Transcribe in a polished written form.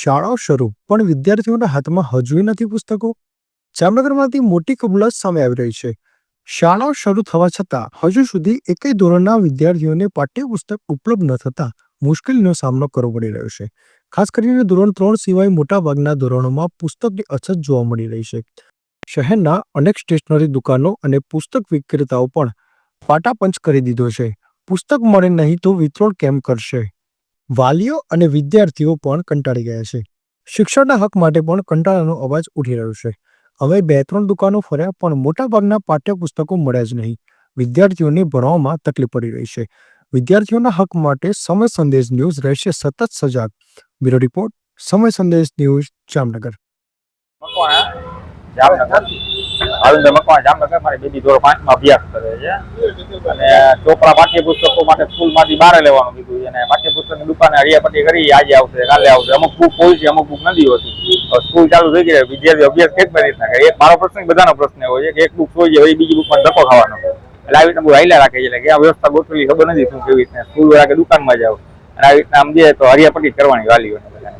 શાળાઓ શરૂ પણ વિદ્યાર્થીઓના હાથમાં હજુ નથી પુસ્તકો. જામનગરમાંથી મોટી કબૂલાત સામે આવી રહી છે. શાળાઓ શરૂ થવા છતાં હજુ સુધી એકેય ધોરણના વિદ્યાર્થીઓને પાઠ્યપુસ્તક ઉપલબ્ધ ન થતા મુશ્કેલીનો સામનો કરવો પડી રહ્યો છે. ખાસ કરીને ધોરણ 3 સિવાય મોટાભાગના ધોરણોમાં પુસ્તકની અછત જોવા મળી રહી છે. શહેરના અનેક સ્ટેશનરી દુકાનો અને પુસ્તક વિક્રેતાઓ પણ પાટાપંચ કરી દીધો છે. પુસ્તક મળે નહીં તો વિતરણ કેમ કરશે? વાલીઓ અને વિદ્યાર્થીઓ પણ કંટાળી ગયા છે. શિક્ષણના હક માટે પણ કંટાળાનો અવાજ ઉઠી રહ્યો છે. હવે 2-3 દુકાનો ફર્યા પણ મોટાભાગના પાઠ્યપુસ્તકો મળ્યા જ નહીં. વિદ્યાર્થીઓને ભણવામાં તકલીફ પડી રહી છે. વિદ્યાર્થીઓના હક માટે સમય સંદેશ ન્યૂઝ રહેશે સતત સજાગ. બ્યુરો રિપોર્ટ, સમય સંદેશ ન્યૂઝ, જામનગર. જામનગર જામનગર મારી બેબી ધોરણ 5 માં અભ્યાસ કરે છે અને ચોપડા પાઠ્યપુસ્તકો માટે સ્કૂલમાંથી બહાર લેવાનું કીધું છે અને પાઠ્યપુસ્તકની દુકાને હરિયાપટ્ટી કરી આજે આવશે કાલે આવશે. અમુક બુક હોય છે, અમુક બુક નથી હોતી. સ્કૂલ ચાલુ થઈ ગઈ, વિદ્યાર્થી અભ્યાસ કેમ કરી રીતના કરે? એક મારો પ્રશ્ન બધાનો પ્રશ્ન હોય છે કે એક બુક હોય છે, બીજી બુકમાં ધક્કો ખાવાનો. એટલે આવી રીતના બહુ હાલ્યા રાખે છે. એટલે કે આ વ્યવસ્થા ગોઠવેલી ખબર નથી શું કેવી રીતના સ્કૂલ વાળા કે દુકાનમાં જાવ અને આવી રીતના આમ દે તો હરિયાપટ્ટી કરવાની વાલીઓને બધાને.